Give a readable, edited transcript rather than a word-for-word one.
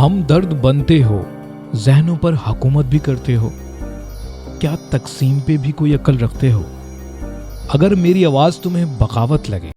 हम दर्द बनते हो, जहनों पर हुकूमत भी करते हो, क्या तकसीम पे भी कोई अक्ल रखते हो? अगर मेरी आवाज़ तुम्हें बगावत लगे